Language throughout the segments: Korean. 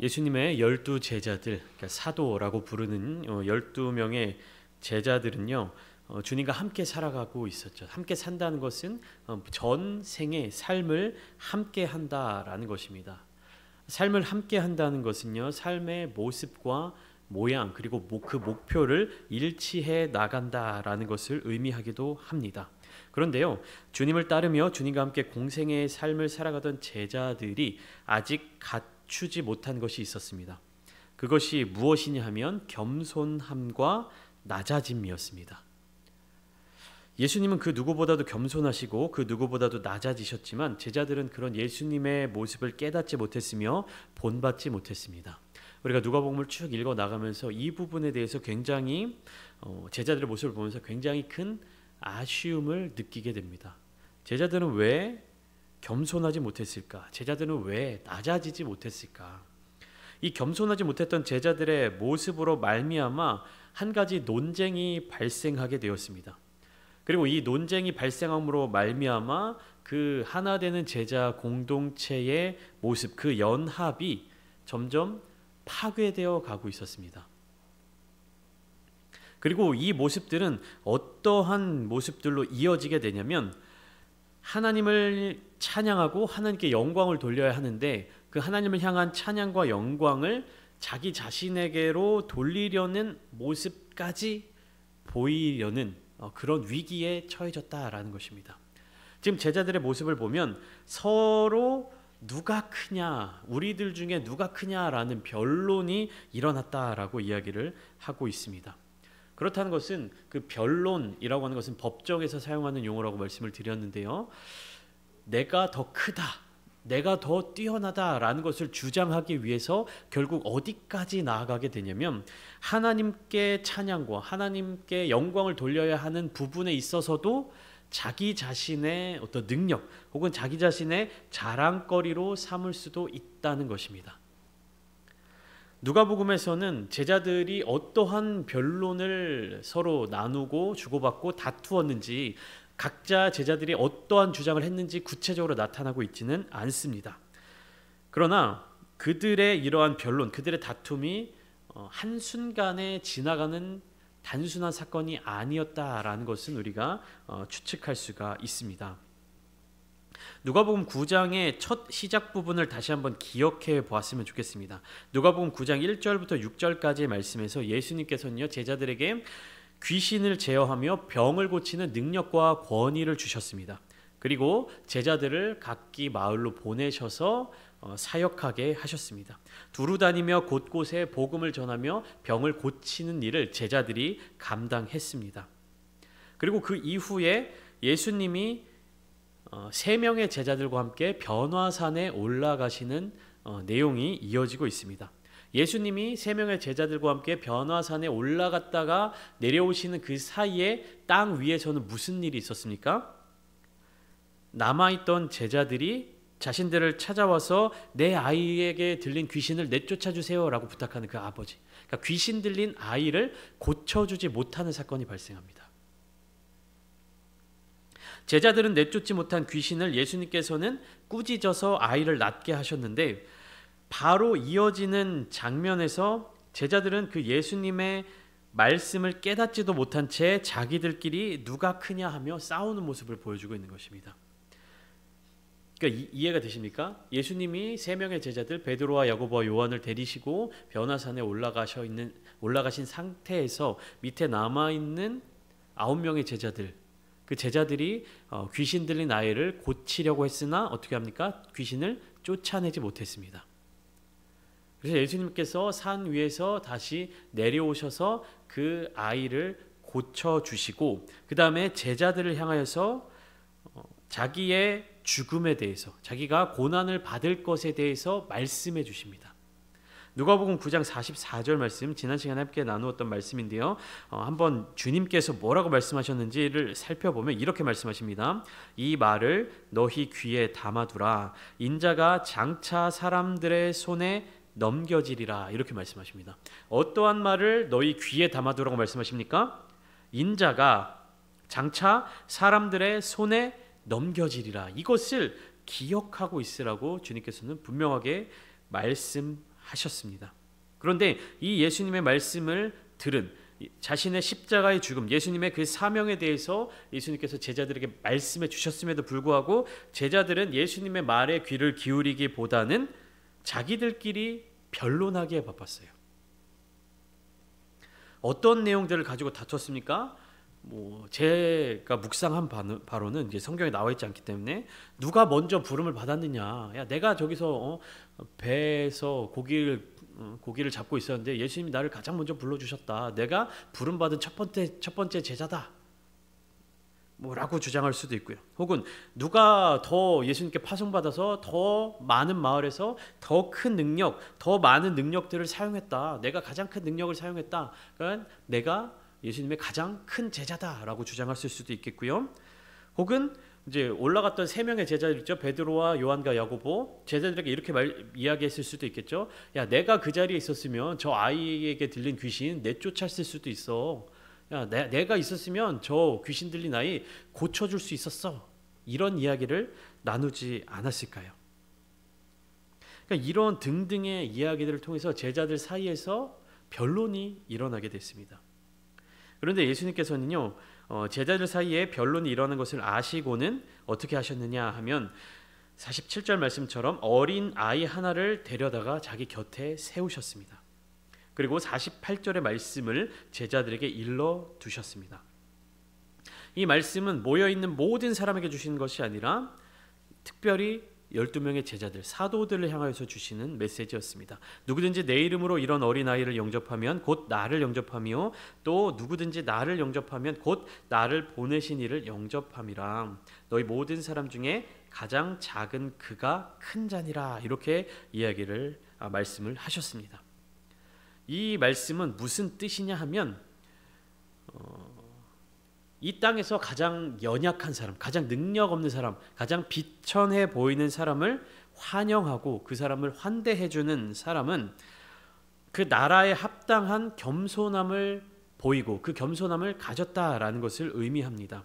예수님의 12제자들, 그러니까 사도라고 부르는 12명의 제자들은요, 주님과 함께 살아가고 있었죠. 함께 산다는 것은 전생의 삶을 함께 한다라는 것입니다. 삶을 함께 한다는 것은요, 삶의 모습과 모양 그리고 그 목표를 일치해 나간다라는 것을 의미하기도 합니다. 그런데요, 주님을 따르며 주님과 함께 공생의 삶을 살아가던 제자들이 아직 갖추지 못한 것이 있었습니다. 그것이 무엇이냐 하면 겸손함과 낮아짐이었습니다. 예수님은 그 누구보다도 겸손하시고 그 누구보다도 낮아지셨지만 제자들은 그런 예수님의 모습을 깨닫지 못했으며 본받지 못했습니다. 우리가 누가복음을 쭉 읽어 나가면서 이 부분에 대해서 굉장히 제자들의 모습을 보면서 굉장히 큰 아쉬움을 느끼게 됩니다. 제자들은 왜 겸손하지 못했을까? 제자들은 왜 낮아지지 못했을까? 이 겸손하지 못했던 제자들의 모습으로 말미암아 한 가지 논쟁이 발생하게 되었습니다. 그리고 이 논쟁이 발생함으로 말미암아 그 하나 되는 제자 공동체의 모습, 그 연합이 점점 파괴되어 가고 있었습니다. 그리고 이 모습들은 어떠한 모습들로 이어지게 되냐면 하나님을 찬양하고 하나님께 영광을 돌려야 하는데 그 하나님을 향한 찬양과 영광을 자기 자신에게로 돌리려는 모습까지 보이려는 그런 위기에 처해졌다라는 것입니다. 지금 제자들의 모습을 보면 서로 누가 크냐, 우리들 중에 누가 크냐라는 변론이 일어났다라고 이야기를 하고 있습니다. 그렇다는 것은 그 변론이라고 하는 것은 법정에서 사용하는 용어라고 말씀을 드렸는데요. 내가 더 크다, 내가 더 뛰어나다라는 것을 주장하기 위해서 결국 어디까지 나아가게 되냐면 하나님께 찬양과 하나님께 영광을 돌려야 하는 부분에 있어서도 자기 자신의 어떤 능력 혹은 자기 자신의 자랑거리로 삼을 수도 있다는 것입니다. 누가복음에서는 제자들이 어떠한 변론을 서로 나누고 주고받고 다투었는지 각자 제자들이 어떠한 주장을 했는지 구체적으로 나타나고 있지는 않습니다. 그러나 그들의 이러한 변론, 그들의 다툼이 한순간에 지나가는 단순한 사건이 아니었다라는 것은 우리가 추측할 수가 있습니다. 누가복음 9장의 첫 시작 부분을 다시 한번 기억해 보았으면 좋겠습니다. 누가복음 9장 1절부터 6절까지의 말씀에서 예수님께서는요, 제자들에게 귀신을 제어하며 병을 고치는 능력과 권위를 주셨습니다. 그리고 제자들을 각기 마을로 보내셔서 사역하게 하셨습니다. 두루 다니며 곳곳에 복음을 전하며 병을 고치는 일을 제자들이 감당했습니다. 그리고 그 이후에 예수님이 3명의 제자들과 함께 변화산에 올라가시는 내용이 이어지고 있습니다. 예수님이 3명의 제자들과 함께 변화산에 올라갔다가 내려오시는 그 사이에 땅 위에서는 무슨 일이 있었습니까? 남아있던 제자들이 자신들을 찾아와서 내 아이에게 들린 귀신을 내쫓아 주세요 라고 부탁하는 그 아버지, 그러니까 귀신 들린 아이를 고쳐주지 못하는 사건이 발생합니다. 제자들은 내쫓지 못한 귀신을 예수님께서는 꾸짖어서 아이를 낫게 하셨는데 바로 이어지는 장면에서 제자들은 그 예수님의 말씀을 깨닫지도 못한 채 자기들끼리 누가 크냐 하며 싸우는 모습을 보여주고 있는 것입니다. 그러니까 이해가 되십니까? 예수님이 3명의 제자들 베드로와 야고보와 요한을 데리시고 변화산에 올라가신 상태에서 밑에 남아있는 9명의 제자들, 그 제자들이 귀신 들린 아이를 고치려고 했으나 어떻게 합니까? 귀신을 쫓아내지 못했습니다. 그래서 예수님께서 산 위에서 다시 내려오셔서 그 아이를 고쳐주시고 그 다음에 제자들을 향하여서 자기의 죽음에 대해서, 자기가 고난을 받을 것에 대해서 말씀해 주십니다. 누가복음 9장 44절 말씀, 지난 시간에 함께 나누었던 말씀인데요. 한번 주님께서 뭐라고 말씀하셨는지를 살펴보면 이렇게 말씀하십니다. 이 말을 너희 귀에 담아두라. 인자가 장차 사람들의 손에 넘겨지리라. 이렇게 말씀하십니다. 어떠한 말을 너희 귀에 담아두라고 말씀하십니까? 인자가 장차 사람들의 손에 넘겨지리라. 이것을 기억하고 있으라고 주님께서는 분명하게 말씀하십니다. 하셨습니다. 그런데 이 예수님의 말씀을 들은 자신의 십자가의 죽음, 예수님의 그 사명에 대해서 예수님께서 제자들에게 말씀해 주셨음에도 불구하고 제자들은 예수님의 말에 귀를 기울이기보다는 자기들끼리 변론하기에 바빴어요. 어떤 내용들을 가지고 다퉜습니까? 제가 묵상한 바로는 이제 성경에 나와 있지 않기 때문에 누가 먼저 부름을 받았느냐. 야, 내가 저기서 배에서 고기를 잡고 있었는데 예수님이 나를 가장 먼저 불러주셨다. 내가 부름 받은 첫 번째 제자다. 라고 주장할 수도 있고요. 혹은 누가 더 예수님께 파송받아서 더 많은 마을에서 더 큰 능력, 더 많은 능력들을 사용했다. 내가 가장 큰 능력을 사용했다. 그러니까 내가 예수님의 가장 큰 제자다라고 주장했을 수도 있겠고요. 혹은 이제 올라갔던 세 명의 제자들 있죠. 베드로와 요한과 야고보. 제자들에게 이렇게 이야기했을 수도 있겠죠. 야, 내가 그 자리에 있었으면 저 아이에게 들린 귀신 내쫓았을 수도 있어. 야, 내가 있었으면 저 귀신 들린 아이 고쳐줄 수 있었어. 이런 이야기를 나누지 않았을까요? 그러니까 이런 등등의 이야기들을 통해서 제자들 사이에서 변론이 일어나게 됐습니다. 그런데 예수님께서는요, 제자들 사이에 변론이 일어나는 것을 아시고는 어떻게 하셨느냐 하면 47절 말씀처럼 어린 아이 하나를 데려다가 자기 곁에 세우셨습니다. 그리고 48절의 말씀을 제자들에게 일러 두셨습니다. 이 말씀은 모여있는 모든 사람에게 주시는 것이 아니라 특별히 12명의 제자들, 사도들을 향하여서 주시는 메시지였습니다. 누구든지 내 이름으로 이런 어린아이를 영접하면 곧 나를 영접하며 또 누구든지 나를 영접하면 곧 나를 보내신 이를 영접함이라. 너희 모든 사람 중에 가장 작은 그가 큰 자니라. 이렇게 말씀을 하셨습니다. 이 말씀은 무슨 뜻이냐 하면 이 땅에서 가장 연약한 사람, 가장 능력 없는 사람, 가장 비천해 보이는 사람을 환영하고 그 사람을 환대해 주는 사람은 그 나라에 합당한 겸손함을 보이고 그 겸손함을 가졌다라는 것을 의미합니다.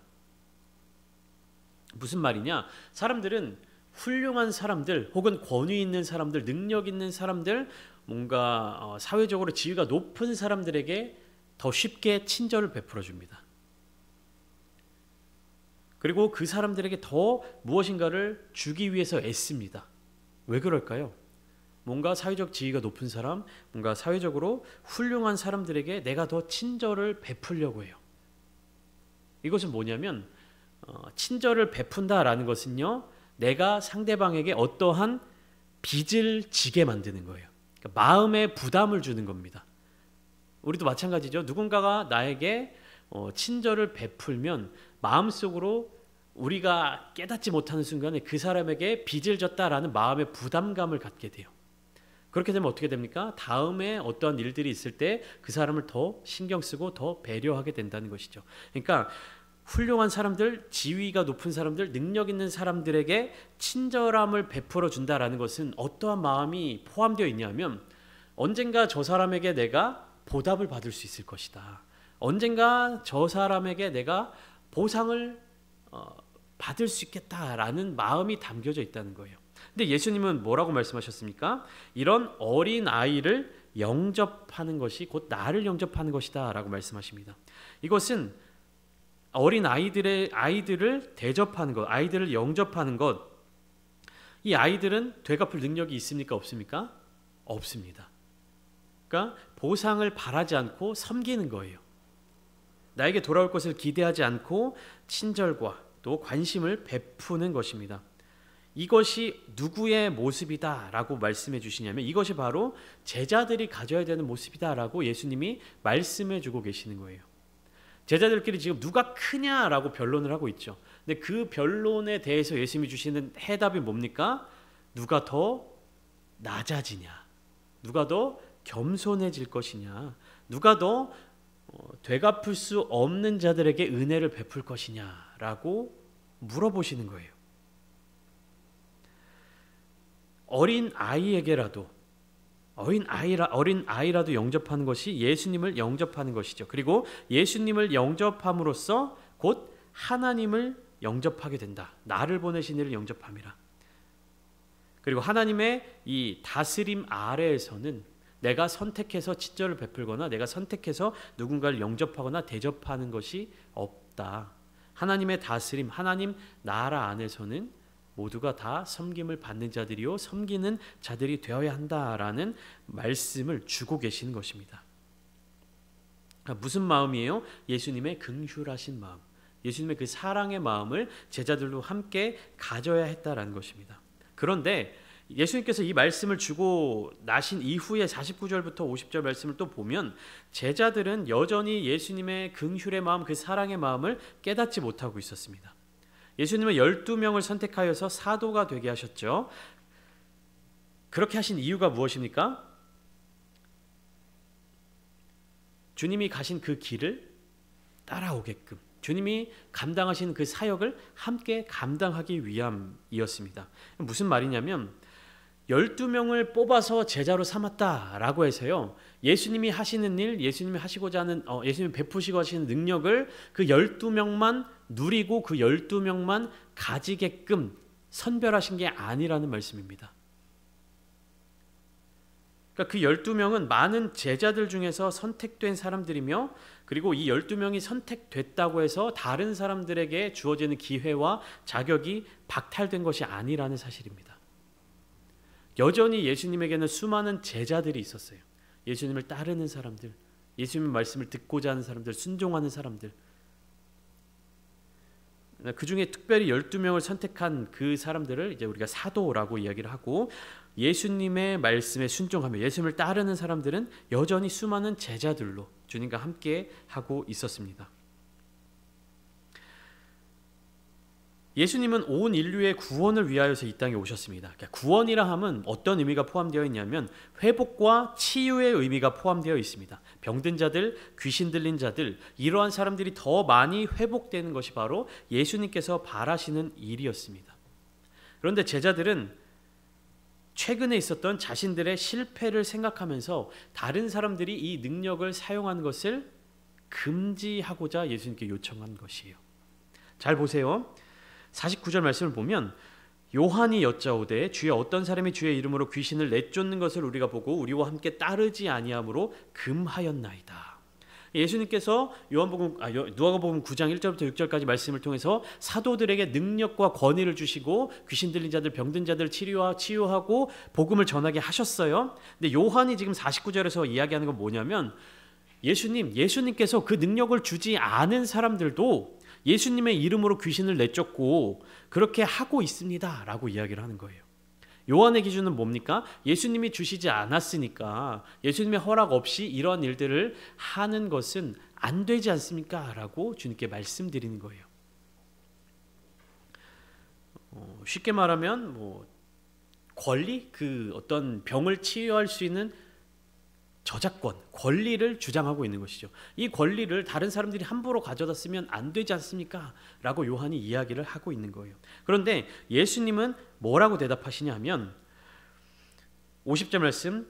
무슨 말이냐? 사람들은 훌륭한 사람들 혹은 권위 있는 사람들, 능력 있는 사람들, 뭔가 사회적으로 지위가 높은 사람들에게 더 쉽게 친절을 베풀어 줍니다. 그리고 그 사람들에게 더 무엇인가를 주기 위해서 애씁니다. 왜 그럴까요? 뭔가 사회적 지위가 높은 사람, 뭔가 사회적으로 훌륭한 사람들에게 내가 더 친절을 베풀려고 해요. 이것은 뭐냐면 친절을 베푼다라는 것은요, 내가 상대방에게 어떠한 빚을 지게 만드는 거예요. 그러니까 마음에 부담을 주는 겁니다. 우리도 마찬가지죠. 누군가가 나에게 친절을 베풀면 마음속으로 우리가 깨닫지 못하는 순간에 그 사람에게 빚을 졌다라는 마음의 부담감을 갖게 돼요. 그렇게 되면 어떻게 됩니까? 다음에 어떠한 일들이 있을 때 그 사람을 더 신경 쓰고 더 배려하게 된다는 것이죠. 그러니까 훌륭한 사람들, 지위가 높은 사람들, 능력 있는 사람들에게 친절함을 베풀어 준다라는 것은 어떠한 마음이 포함되어 있냐면 언젠가 저 사람에게 내가 보답을 받을 수 있을 것이다. 언젠가 저 사람에게 내가 보상을 받을 수 있겠다라는 마음이 담겨져 있다는 거예요. 근데 예수님은 뭐라고 말씀하셨습니까? 이런 어린 아이를 영접하는 것이 곧 나를 영접하는 것이다 라고 말씀하십니다. 이것은 어린 아이들을 대접하는 것, 아이들을 영접하는 것, 이 아이들은 되갚을 능력이 있습니까? 없습니까? 없습니다. 그러니까 보상을 바라지 않고 섬기는 거예요. 나에게 돌아올 것을 기대하지 않고 친절과 또 관심을 베푸는 것입니다. 이것이 누구의 모습이다라고 말씀해 주시냐면 이것이 바로 제자들이 가져야 되는 모습이다라고 예수님이 말씀해 주고 계시는 거예요. 제자들끼리 지금 누가 크냐라고 변론을 하고 있죠. 근데 그 변론에 대해서 예수님이 주시는 해답이 뭡니까? 누가 더 낮아지냐? 누가 더 겸손해질 것이냐? 누가 더 되갚을 수 없는 자들에게 은혜를 베풀 것이냐라고 물어보시는 거예요. 어린 아이라도 영접하는 것이 예수님을 영접하는 것이죠. 그리고 예수님을 영접함으로써 곧 하나님을 영접하게 된다. 나를 보내신 이를 영접함이라. 그리고 하나님의 이 다스림 아래에서는 내가 선택해서 친절을 베풀거나 내가 선택해서 누군가를 영접하거나 대접하는 것이 없다. 하나님의 다스림, 하나님 나라 안에서는 모두가 다 섬김을 받는 자들이요 섬기는 자들이 되어야 한다라는 말씀을 주고 계시는 것입니다. 무슨 마음이에요? 예수님의 긍휼하신 마음, 예수님의 그 사랑의 마음을 제자들도 함께 가져야 했다라는 것입니다. 그런데 예수님께서 이 말씀을 주고 나신 이후에 49절부터 50절 말씀을 또 보면 제자들은 여전히 예수님의 긍휼의 마음, 그 사랑의 마음을 깨닫지 못하고 있었습니다. 예수님은 12명을 선택하여서 사도가 되게 하셨죠. 그렇게 하신 이유가 무엇입니까? 주님이 가신 그 길을 따라오게끔, 주님이 감당하신 그 사역을 함께 감당하기 위함이었습니다. 무슨 말이냐면 12명을 뽑아서 제자로 삼았다라고 해서요, 예수님이 하시는 일, 예수님이 하시고자 하는 예수님이 베푸시고 하시는 능력을 그 12명만 누리고 그 12명만 가지게끔 선별하신 게 아니라는 말씀입니다. 그러니까 그 12명은 많은 제자들 중에서 선택된 사람들이며, 그리고 이 12명이 선택됐다고 해서 다른 사람들에게 주어지는 기회와 자격이 박탈된 것이 아니라는 사실입니다. 여전히 예수님에게는 수많은 제자들이 있었어요. 예수님을 따르는 사람들, 예수님의 말씀을 듣고자 하는 사람들, 순종하는 사람들. 그 중에 특별히 12명을 선택한 그 사람들을 이제 우리가 사도라고 이야기를 하고, 예수님의 말씀에 순종하며 예수님을 따르는 사람들은 여전히 수많은 제자들로 주님과 함께 하고 있었습니다. 예수님은 온 인류의 구원을 위하여서 이 땅에 오셨습니다. 그러니까 구원이라 함은 어떤 의미가 포함되어 있냐면 회복과 치유의 의미가 포함되어 있습니다. 병든 자들, 귀신 들린 자들, 이러한 사람들이 더 많이 회복되는 것이 바로 예수님께서 바라시는 일이었습니다. 그런데 제자들은 최근에 있었던 자신들의 실패를 생각하면서 다른 사람들이 이 능력을 사용하는 것을 금지하고자 예수님께 요청한 것이에요. 잘 보세요. 49절 말씀을 보면 요한이 여짜오되 주여 어떤 사람이 주의 이름으로 귀신을 내쫓는 것을 우리가 보고 우리와 함께 따르지 아니하므로 금하였나이다. 예수님께서 누가복음 9장 1절부터 6절까지 말씀을 통해서 사도들에게 능력과 권위를 주시고 귀신 들린 자들, 병든 자들 치유하고 복음을 전하게 하셨어요. 근데 요한이 지금 49절에서 이야기하는 건 뭐냐면 예수님께서 그 능력을 주지 않은 사람들도 예수님의 이름으로 귀신을 내쫓고 그렇게 하고 있습니다 라고 이야기를 하는 거예요. 요한의 기준은 뭡니까? 예수님이 주시지 않았으니까, 예수님의 허락 없이 이러한 일들을 하는 것은 안 되지 않습니까? 라고 주님께 말씀드리는 거예요. 쉽게 말하면 권리, 그 어떤 병을 치유할 수 있는 저작권, 권리를 주장하고 있는 것이죠. 이 권리를 다른 사람들이 함부로 가져다 쓰면 안 되지 않습니까? 라고 요한이 이야기를 하고 있는 거예요. 그런데 예수님은 뭐라고 대답하시냐 하면 50절 말씀,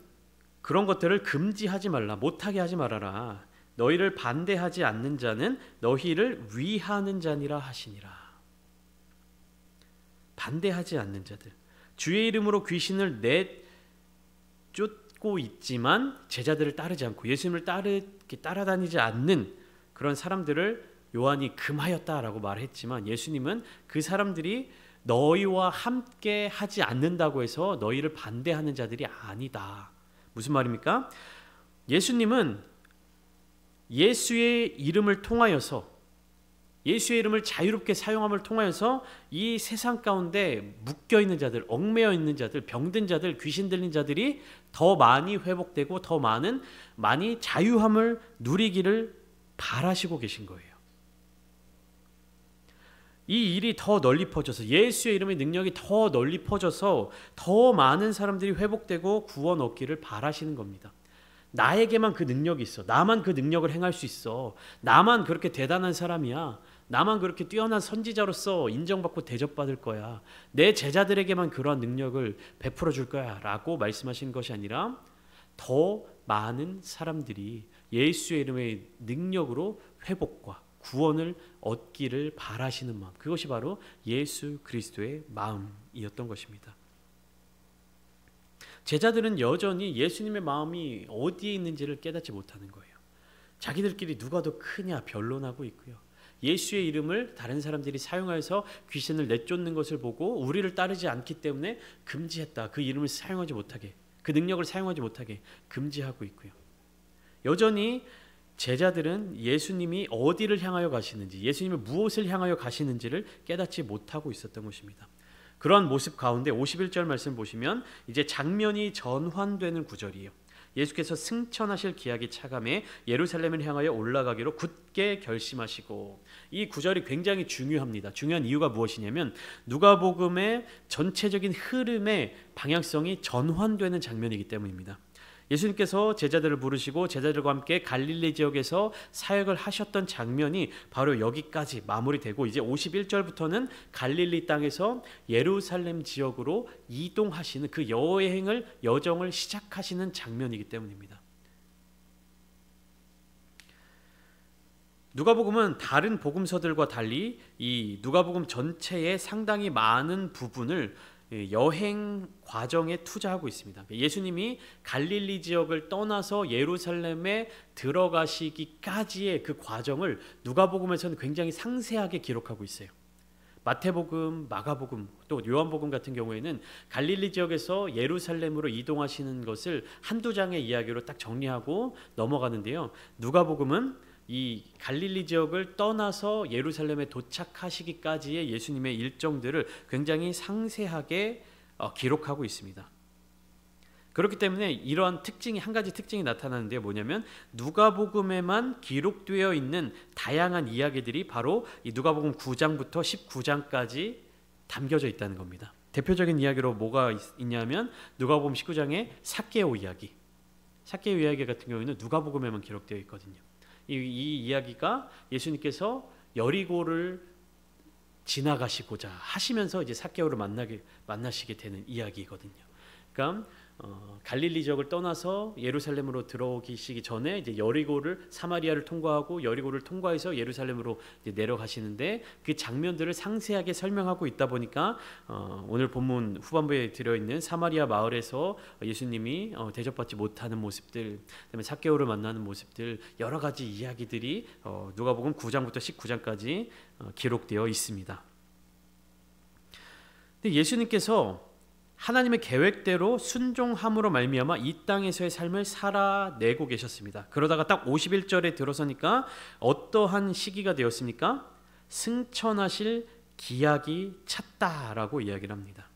그런 것들을 금지하지 말라, 못하게 하지 말아라. 너희를 반대하지 않는 자는 너희를 위하는 자니라 하시니라. 반대하지 않는 자들, 주의 이름으로 귀신을 내쫓고 있지만 제자들을 따르지 않고 예수님을 따라다니지 않는 그런 사람들을 요한이 금하였다라고 말했지만, 예수님은 그 사람들이 너희와 함께 하지 않는다고 해서 너희를 반대하는 자들이 아니다. 무슨 말입니까? 예수님은 예수의 이름을 통하여서, 예수의 이름을 자유롭게 사용함을 통하여서 이 세상 가운데 묶여있는 자들, 얽매여 있는 자들, 병든 자들, 귀신 들린 자들이 더 많이 회복되고 더 많이 자유함을 누리기를 바라시고 계신 거예요. 이 일이 더 널리 퍼져서, 예수의 이름의 능력이 더 널리 퍼져서 더 많은 사람들이 회복되고 구원 얻기를 바라시는 겁니다. 나에게만 그 능력이 있어, 나만 그 능력을 행할 수 있어, 나만 그렇게 대단한 사람이야, 나만 그렇게 뛰어난 선지자로서 인정받고 대접받을 거야, 내 제자들에게만 그러한 능력을 베풀어 줄 거야 라고 말씀하시는 것이 아니라, 더 많은 사람들이 예수의 이름의 능력으로 회복과 구원을 얻기를 바라시는 마음, 그것이 바로 예수 그리스도의 마음이었던 것입니다. 제자들은 여전히 예수님의 마음이 어디에 있는지를 깨닫지 못하는 거예요. 자기들끼리 누가 더 크냐 변론하고 있고요. 예수의 이름을 다른 사람들이 사용해서 귀신을 내쫓는 것을 보고 우리를 따르지 않기 때문에 금지했다. 그 이름을 사용하지 못하게, 그 능력을 사용하지 못하게 금지하고 있고요. 여전히 제자들은 예수님이 어디를 향하여 가시는지, 예수님이 무엇을 향하여 가시는지를 깨닫지 못하고 있었던 것입니다. 그러한 모습 가운데 51절 말씀 보시면 이제 장면이 전환되는 구절이에요. 예수께서 승천하실 기약이 차감해 예루살렘을 향하여 올라가기로 굳게 결심하시고, 이 구절이 굉장히 중요합니다. 중요한 이유가 무엇이냐면 누가복음의 전체적인 흐름의 방향성이 전환되는 장면이기 때문입니다. 예수님께서 제자들을 부르시고 제자들과 함께 갈릴리 지역에서 사역을 하셨던 장면이 바로 여기까지 마무리되고, 이제 51절부터는 갈릴리 땅에서 예루살렘 지역으로 이동하시는 그 여정을 시작하시는 장면이기 때문입니다. 누가복음은 다른 복음서들과 달리 이 누가복음 전체의 상당히 많은 부분을 여행 과정에 투자하고 있습니다. 예수님이 갈릴리 지역을 떠나서 예루살렘에 들어가시기까지의 그 과정을 누가복음에서는 굉장히 상세하게 기록하고 있어요. 마태복음, 마가복음, 또 요한복음 같은 경우에는 갈릴리 지역에서 예루살렘으로 이동하시는 것을 한두 장의 이야기로 딱 정리하고 넘어가는데요. 누가복음은 이 갈릴리 지역을 떠나서 예루살렘에 도착하시기까지의 예수님의 일정들을 굉장히 상세하게 기록하고 있습니다. 그렇기 때문에 이러한 한 가지 특징이 나타나는데 뭐냐면 누가복음에만 기록되어 있는 다양한 이야기들이 바로 이 누가복음 9장부터 19장까지 담겨져 있다는 겁니다. 대표적인 이야기로 뭐가 있냐면 누가복음 19장의 삭개오 이야기. 삭개오 이야기 같은 경우에는 누가복음에만 기록되어 있거든요. 이 이야기가 예수님께서 여리고를 지나가시고자 하시면서 이제 삭개오를 만나시게 되는 이야기거든요. 그러니까 갈릴리 지역을 떠나서 예루살렘으로 들어오시기 전에 이제 여리고를 사마리아를 통과하고 여리고를 통과해서 예루살렘으로 이제 내려가시는데 그 장면들을 상세하게 설명하고 있다 보니까 오늘 본문 후반부에 들어 있는 사마리아 마을에서 예수님이 대접받지 못하는 모습들, 그다음에 삭개오를 만나는 모습들, 여러 가지 이야기들이 누가복음 9장부터 19장까지 기록되어 있습니다. 근데 예수님께서 하나님의 계획대로 순종함으로 말미암아 이 땅에서의 삶을 살아내고 계셨습니다. 그러다가 딱 51절에 들어서니까 어떠한 시기가 되었습니까? 승천하실 기약이 찼다라고 이야기를 합니다.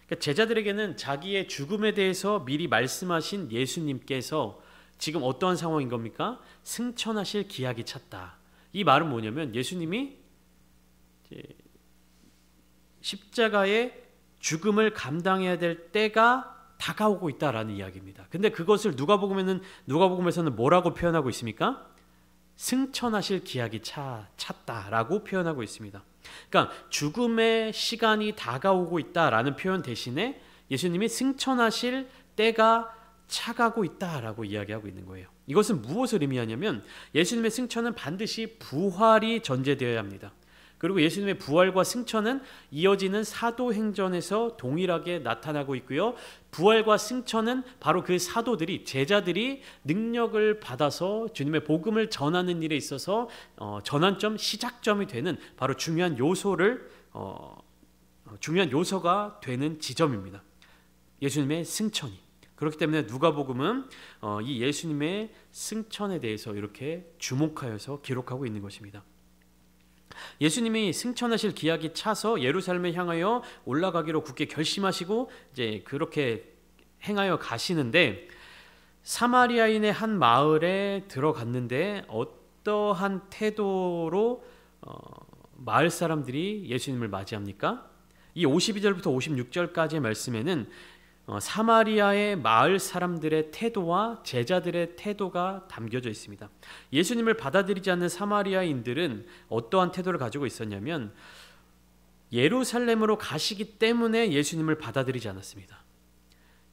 그러니까 제자들에게는 자기의 죽음에 대해서 미리 말씀하신 예수님께서 지금 어떠한 상황인 겁니까? 승천하실 기약이 찼다. 이 말은 뭐냐면 예수님이 십자가의 죽음을 감당해야 될 때가 다가오고 있다라는 이야기입니다. 근데 그것을 누가복음에서는 뭐라고 표현하고 있습니까? 승천하실 기약이 찼다라고 표현하고 있습니다. 그러니까 죽음의 시간이 다가오고 있다라는 표현 대신에 예수님이 승천하실 때가 차가고 있다라고 이야기하고 있는 거예요. 이것은 무엇을 의미하냐면 예수님의 승천은 반드시 부활이 전제되어야 합니다. 그리고 예수님의 부활과 승천은 이어지는 사도행전에서 동일하게 나타나고 있고요. 부활과 승천은 바로 그 사도들이, 제자들이 능력을 받아서 주님의 복음을 전하는 일에 있어서 전환점, 시작점이 되는 바로 중요한 요소가 되는 지점입니다. 예수님의 승천이. 그렇기 때문에 누가복음은 이 예수님의 승천에 대해서 이렇게 주목하여서 기록하고 있는 것입니다. 예수님이 승천하실 기약이 차서 예루살렘에 향하여 올라가기로 굳게 결심하시고 이제 그렇게 행하여 가시는데 사마리아인의 한 마을에 들어갔는데 어떠한 태도로 마을 사람들이 예수님을 맞이합니까? 이 52절부터 56절까지의 말씀에는 사마리아의 마을 사람들의 태도와 제자들의 태도가 담겨져 있습니다. 예수님을 받아들이지 않는 사마리아인들은 어떠한 태도를 가지고 있었냐면 예루살렘으로 가시기 때문에 예수님을 받아들이지 않았습니다.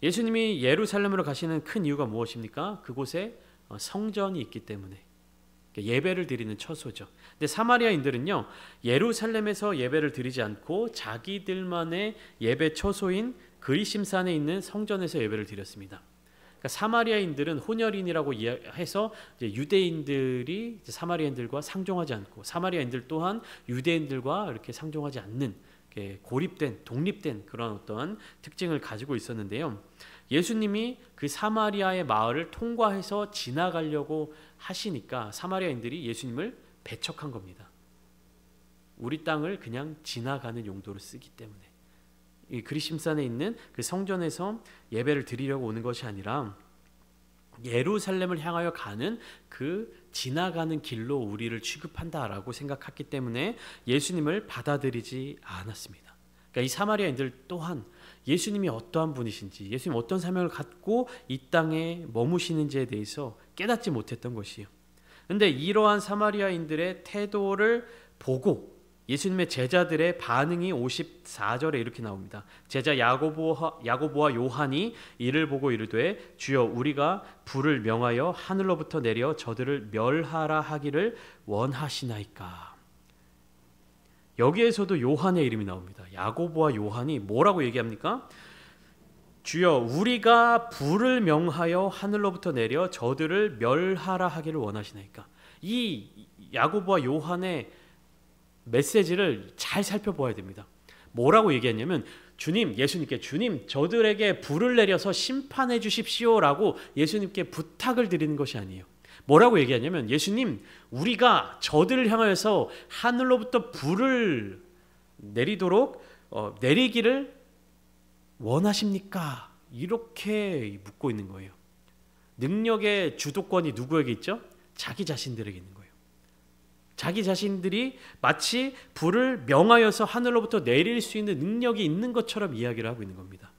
예수님이 예루살렘으로 가시는 큰 이유가 무엇입니까? 그곳에 성전이 있기 때문에 예배를 드리는 처소죠. 근데 사마리아인들은요, 예루살렘에서 예배를 드리지 않고 자기들만의 예배 처소인 그리심산에 있는 성전에서 예배를 드렸습니다. 그러니까 사마리아인들은 혼혈인이라고 해서 이제 유대인들이 이제 사마리아인들과 상종하지 않고 사마리아인들 또한 유대인들과 이렇게 상종하지 않는 고립된 독립된 그런 어떤 특징을 가지고 있었는데요. 예수님이 그 사마리아의 마을을 통과해서 지나가려고 하시니까 사마리아인들이 예수님을 배척한 겁니다. 우리 땅을 그냥 지나가는 용도로 쓰기 때문에 이 그리심산에 있는 그 성전에서 예배를 드리려고 오는 것이 아니라 예루살렘을 향하여 가는 그 지나가는 길로 우리를 취급한다라고 생각했기 때문에 예수님을 받아들이지 않았습니다. 그러니까 이 사마리아인들 또한 예수님이 어떠한 분이신지, 예수님 어떤 사명을 갖고 이 땅에 머무시는지에 대해서 깨닫지 못했던 것이에요. 그런데 이러한 사마리아인들의 태도를 보고 예수님의 제자들의 반응이 54절에 이렇게 나옵니다. 제자 야고보와 요한이 이를 보고 이르되 주여 우리가 불을 명하여 하늘로부터 내려 저들을 멸하라 하기를 원하시나이까. 여기에서도 요한의 이름이 나옵니다. 야고보와 요한이 뭐라고 얘기합니까? 주여 우리가 불을 명하여 하늘로부터 내려 저들을 멸하라 하기를 원하시나이까. 이 야고보와 요한의 메시지를 잘 살펴봐야 됩니다. 뭐라고 얘기했냐면 예수님께 주님 저들에게 불을 내려서 심판해 주십시오라고 예수님께 부탁을 드리는 것이 아니에요. 뭐라고 얘기하냐면 예수님 우리가 저들을 향하여서 하늘로부터 불을 내리기를 원하십니까? 이렇게 묻고 있는 거예요. 능력의 주도권이 누구에게 있죠? 자기 자신들에게 있는 거예요. 자기 자신들이 마치 불을 명하여서 하늘로부터 내릴 수 있는 능력이 있는 것처럼 이야기를 하고 있는 겁니다.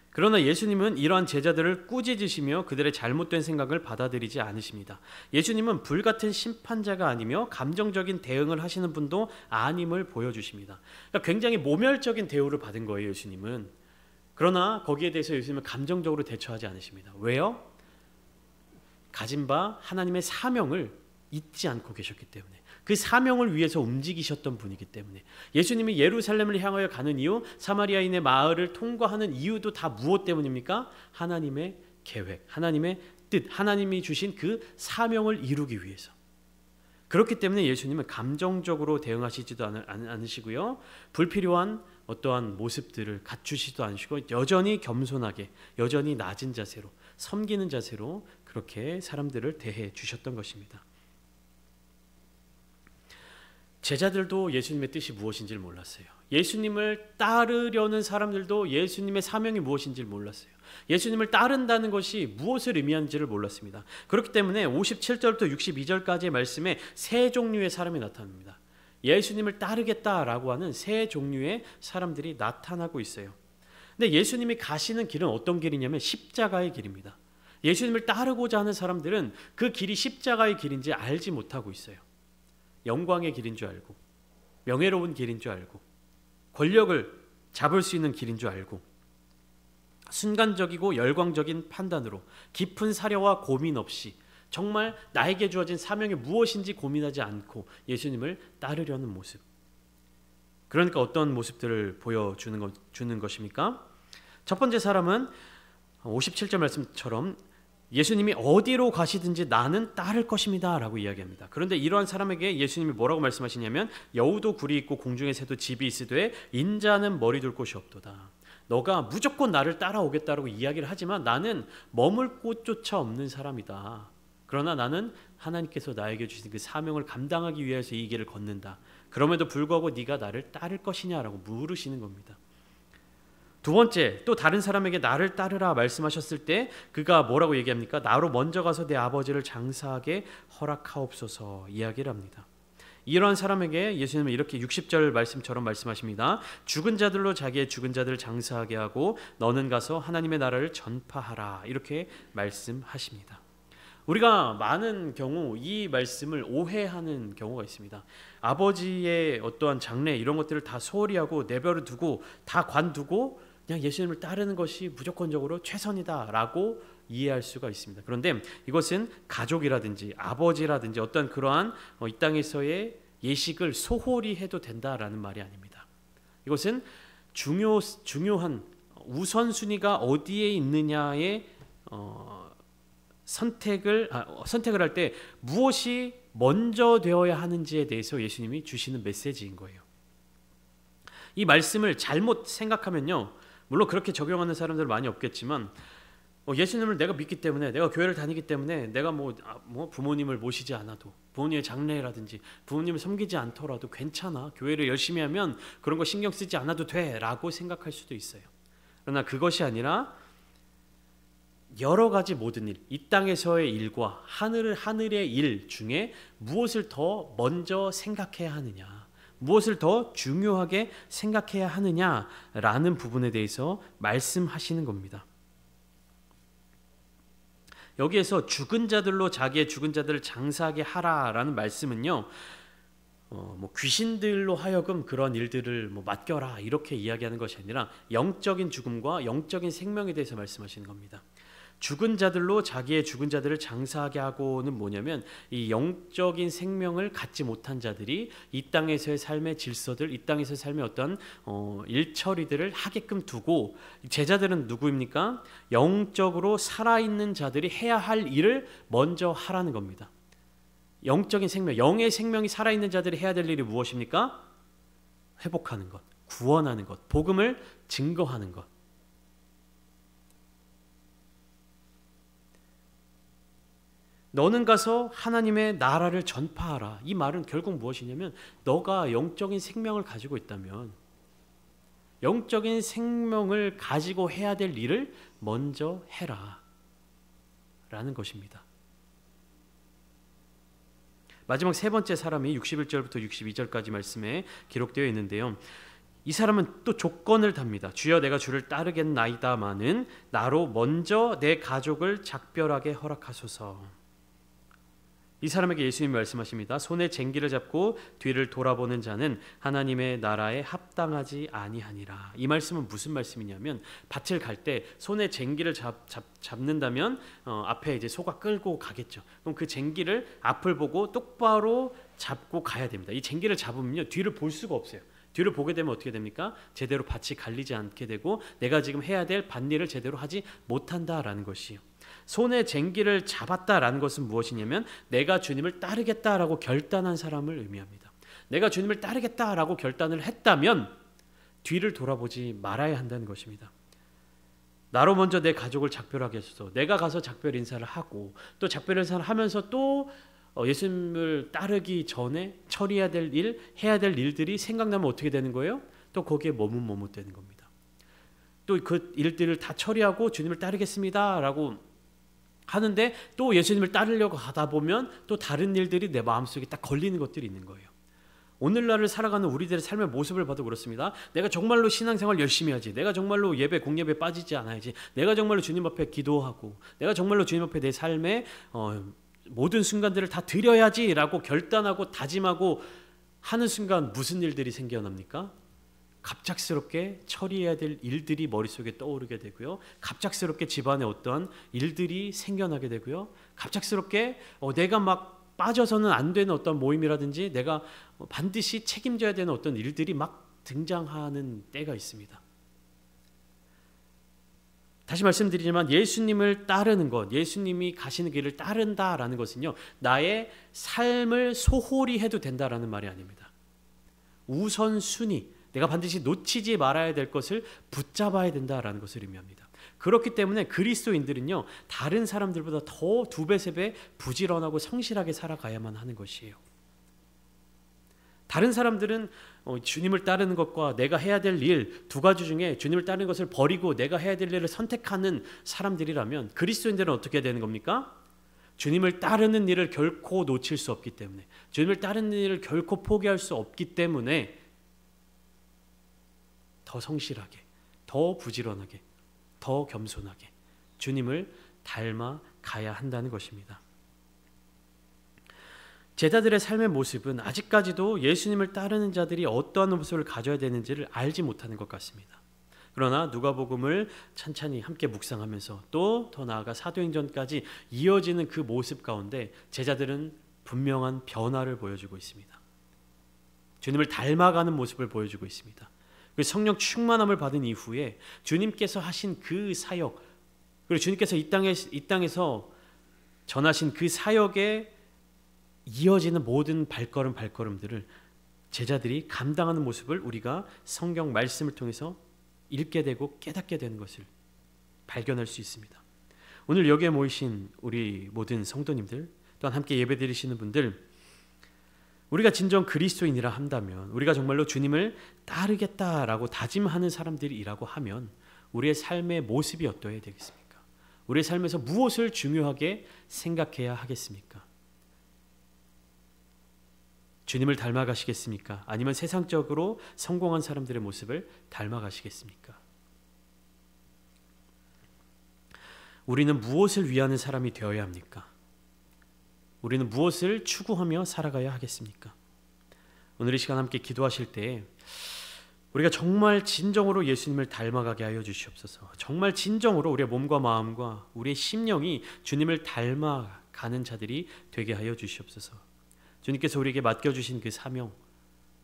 그러나 예수님은 이러한 제자들을 꾸짖으시며 그들의 잘못된 생각을 받아들이지 않으십니다. 예수님은 불같은 심판자가 아니며 감정적인 대응을 하시는 분도 아님을 보여주십니다. 그러니까 굉장히 모멸적인 대우를 받은 거예요, 예수님은. 그러나 거기에 대해서 예수님은 감정적으로 대처하지 않으십니다. 왜요? 가진 바 하나님의 사명을 잊지 않고 계셨기 때문에, 그 사명을 위해서 움직이셨던 분이기 때문에. 예수님이 예루살렘을 향하여 가는 이유, 사마리아인의 마을을 통과하는 이유도 다 무엇 때문입니까? 하나님의 계획, 하나님의 뜻, 하나님이 주신 그 사명을 이루기 위해서. 그렇기 때문에 예수님은 감정적으로 대응하시지도 않으시고요, 불필요한 어떠한 모습들을 갖추시지도 않으시고 여전히 겸손하게, 여전히 낮은 자세로, 섬기는 자세로 그렇게 사람들을 대해 주셨던 것입니다. 제자들도 예수님의 뜻이 무엇인지를 몰랐어요. 예수님을 따르려는 사람들도 예수님의 사명이 무엇인지를 몰랐어요. 예수님을 따른다는 것이 무엇을 의미하는지를 몰랐습니다. 그렇기 때문에 57절부터 62절까지의 말씀에 세 종류의 사람이 나타납니다. 예수님을 따르겠다라고 하는 세 종류의 사람들이 나타나고 있어요. 근데 예수님이 가시는 길은 어떤 길이냐면 십자가의 길입니다. 예수님을 따르고자 하는 사람들은 그 길이 십자가의 길인지 알지 못하고 있어요. 영광의 길인 줄 알고, 명예로운 길인 줄 알고, 권력을 잡을 수 있는 길인 줄 알고, 순간적이고 열광적인 판단으로 깊은 사려와 고민 없이 정말 나에게 주어진 사명이 무엇인지 고민하지 않고 예수님을 따르려는 모습. 그러니까 어떤 모습들을 보여주는 것입니까? 첫 번째 사람은 57절 말씀처럼 예수님이 어디로 가시든지 나는 따를 것입니다 라고 이야기합니다. 그런데 이러한 사람에게 예수님이 뭐라고 말씀하시냐면 여우도 굴이 있고 공중의 새도 집이 있으되 인자는 머리 둘 곳이 없도다. 너가 무조건 나를 따라오겠다라고 이야기를 하지만 나는 머물 곳조차 없는 사람이다. 그러나 나는 하나님께서 나에게 주신 그 사명을 감당하기 위해서 이 길을 걷는다. 그럼에도 불구하고 네가 나를 따를 것이냐라고 물으시는 겁니다. 두 번째, 또 다른 사람에게 나를 따르라 말씀하셨을 때 그가 뭐라고 얘기합니까? 나로 먼저 가서 내 아버지를 장사하게 허락하옵소서 이야기를 합니다. 이러한 사람에게 예수님은 이렇게 60절 말씀처럼 말씀하십니다. 죽은 자들로 자기의 죽은 자들을 장사하게 하고 너는 가서 하나님의 나라를 전파하라 이렇게 말씀하십니다. 우리가 많은 경우 이 말씀을 오해하는 경우가 있습니다. 아버지의 어떠한 장래 이런 것들을 다 소홀히 하고 내버려 두고 다 관두고 그냥 예수님을 따르는 것이 무조건적으로 최선이다라고 이해할 수가 있습니다. 그런데 이것은 가족이라든지 아버지라든지 어떤 그러한 이 땅에서의 예식을 소홀히 해도 된다라는 말이 아닙니다. 이것은 중요한 우선순위가 어디에 있느냐의 선택을 할 때 무엇이 먼저 되어야 하는지에 대해서 예수님이 주시는 메시지인 거예요. 이 말씀을 잘못 생각하면요, 물론 그렇게 적용하는 사람들 많이 없겠지만 예수님을 내가 믿기 때문에, 내가 교회를 다니기 때문에, 내가 뭐 부모님을 모시지 않아도, 부모님의 장례라든지 부모님을 섬기지 않더라도 괜찮아, 교회를 열심히 하면 그런 거 신경 쓰지 않아도 돼 라고 생각할 수도 있어요. 그러나 그것이 아니라 여러 가지 모든 일, 이 땅에서의 일과 하늘의 일 중에 무엇을 더 먼저 생각해야 하느냐, 무엇을 더 중요하게 생각해야 하느냐라는 부분에 대해서 말씀하시는 겁니다. 여기에서 죽은 자들로 자기의 죽은 자들을 장사하게 하라라는 말씀은요, 귀신들로 하여금 그런 일들을 맡겨라 이렇게 이야기하는 것이 아니라 영적인 죽음과 영적인 생명에 대해서 말씀하시는 겁니다. 죽은 자들로 자기의 죽은 자들을 장사하게 하고는 뭐냐면, 이 영적인 생명을 갖지 못한 자들이 이 땅에서의 삶의 질서들, 이 땅에서의 삶의 어떤 일처리들을 하게끔 두고, 제자들은 누구입니까? 영적으로 살아있는 자들이 해야 할 일을 먼저 하라는 겁니다. 영적인 생명, 영의 생명이 살아있는 자들이 해야 될 일이 무엇입니까? 회복하는 것, 구원하는 것, 복음을 증거하는 것. 너는 가서 하나님의 나라를 전파하라. 이 말은 결국 무엇이냐면, 너가 영적인 생명을 가지고 있다면 영적인 생명을 가지고 해야 될 일을 먼저 해라 라는 것입니다. 마지막 세 번째 사람이 61절부터 62절까지 말씀에 기록되어 있는데요, 이 사람은 또 조건을 답니다. 주여 내가 주를 따르겠나이다마는 나로 먼저 내 가족을 작별하게 허락하소서. 이 사람에게 예수님이 말씀하십니다. 손에 쟁기를 잡고 뒤를 돌아보는 자는 하나님의 나라에 합당하지 아니하니라. 이 말씀은 무슨 말씀이냐면, 밭을 갈 때 손에 쟁기를 잡는다면 앞에 이제 소가 끌고 가겠죠. 그럼 그 쟁기를 앞을 보고 똑바로 잡고 가야 됩니다. 이 쟁기를 잡으면요, 뒤를 볼 수가 없어요. 뒤를 보게 되면 어떻게 됩니까? 제대로 밭이 갈리지 않게 되고 내가 지금 해야 될 밭일을 제대로 하지 못한다라는 것이요. 손에 쟁기를 잡았다라는 것은 무엇이냐면, 내가 주님을 따르겠다라고 결단한 사람을 의미합니다. 내가 주님을 따르겠다라고 결단을 했다면 뒤를 돌아보지 말아야 한다는 것입니다. 나로 먼저 내 가족을 작별하게 해서 내가 가서 작별 인사를 하고, 또 작별 인사를 하면서 또 예수님을 따르기 전에 처리해야 될 일, 해야 될 일들이 생각나면 어떻게 되는 거예요? 또 거기에 머뭇머뭇되는 겁니다. 또 그 일들을 다 처리하고 주님을 따르겠습니다 라고 하는데, 또 예수님을 따르려고 하다 보면 또 다른 일들이 내 마음속에 딱 걸리는 것들이 있는 거예요. 오늘날을 살아가는 우리들의 삶의 모습을 봐도 그렇습니다. 내가 정말로 신앙생활 열심히 하지, 내가 정말로 예배, 공예배 빠지지 않아야지, 내가 정말로 주님 앞에 기도하고, 내가 정말로 주님 앞에 내 삶의 모든 순간들을 다 드려야지 라고 결단하고 다짐하고 하는 순간 무슨 일들이 생겨납니까? 갑작스럽게 처리해야 될 일들이 머릿속에 떠오르게 되고요, 갑작스럽게 집안에 어떤 일들이 생겨나게 되고요, 갑작스럽게 내가 막 빠져서는 안 되는 어떤 모임이라든지 내가 반드시 책임져야 되는 어떤 일들이 막 등장하는 때가 있습니다. 다시 말씀드리지만, 예수님을 따르는 것, 예수님이 가시는 길을 따른다라는 것은요, 나의 삶을 소홀히 해도 된다라는 말이 아닙니다. 우선순위, 내가 반드시 놓치지 말아야 될 것을 붙잡아야 된다라는 것을 의미합니다. 그렇기 때문에 그리스도인들은요, 다른 사람들보다 더 2배, 3배 부지런하고 성실하게 살아가야만 하는 것이에요. 다른 사람들은 주님을 따르는 것과 내가 해야 될 일 두 가지 중에 주님을 따르는 것을 버리고 내가 해야 될 일을 선택하는 사람들이라면, 그리스도인들은 어떻게 되는 겁니까? 주님을 따르는 일을 결코 놓칠 수 없기 때문에, 주님을 따르는 일을 결코 포기할 수 없기 때문에 더 성실하게, 더 부지런하게, 더 겸손하게 주님을 닮아 가야 한다는 것입니다. 제자들의 삶의 모습은 아직까지도 예수님을 따르는 자들이 어떠한 모습을 가져야 되는지를 알지 못하는 것 같습니다. 그러나 누가복음을 찬찬히 함께 묵상하면서 또 더 나아가 사도행전까지 이어지는 그 모습 가운데 제자들은 분명한 변화를 보여주고 있습니다. 주님을 닮아가는 모습을 보여주고 있습니다. 그 성령 충만함을 받은 이후에 주님께서 하신 그 사역, 그리고 주님께서 이 땅에서 전하신 그 사역에 이어지는 모든 발걸음들을 제자들이 감당하는 모습을 우리가 성경 말씀을 통해서 읽게 되고 깨닫게 되는 것을 발견할 수 있습니다. 오늘 여기에 모이신 우리 모든 성도님들, 또한 함께 예배드리시는 분들, 우리가 진정 그리스도인이라 한다면, 우리가 정말로 주님을 따르겠다라고 다짐하는 사람들이라고 하면 우리의 삶의 모습이 어떠해야 되겠습니까? 우리의 삶에서 무엇을 중요하게 생각해야 하겠습니까? 주님을 닮아가시겠습니까? 아니면 세상적으로 성공한 사람들의 모습을 닮아가시겠습니까? 우리는 무엇을 위하는 사람이 되어야 합니까? 우리는 무엇을 추구하며 살아가야 하겠습니까? 오늘 이 시간 함께 기도하실 때 우리가 정말 진정으로 예수님을 닮아가게 하여 주시옵소서. 정말 진정으로 우리의 몸과 마음과 우리의 심령이 주님을 닮아가는 자들이 되게 하여 주시옵소서. 주님께서 우리에게 맡겨주신 그 사명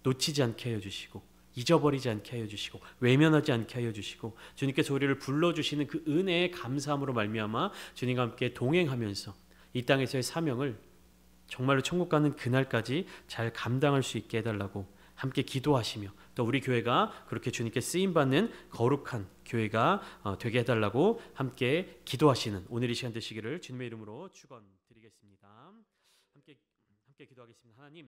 놓치지 않게 하여 주시고, 잊어버리지 않게 하여 주시고, 외면하지 않게 하여 주시고, 주님께서 우리를 불러주시는 그 은혜의 감사함으로 말미암아 주님과 함께 동행하면서 이 땅에서의 사명을 정말로 천국 가는 그날까지 잘 감당할 수 있게 해달라고 함께 기도하시며, 또 우리 교회가 그렇게 주님께 쓰임받는 거룩한 교회가 되게 해달라고 함께 기도하시는 오늘 이 시간 되시기를 주님의 이름으로 축원드리겠습니다. 함께 기도하겠습니다. 하나님,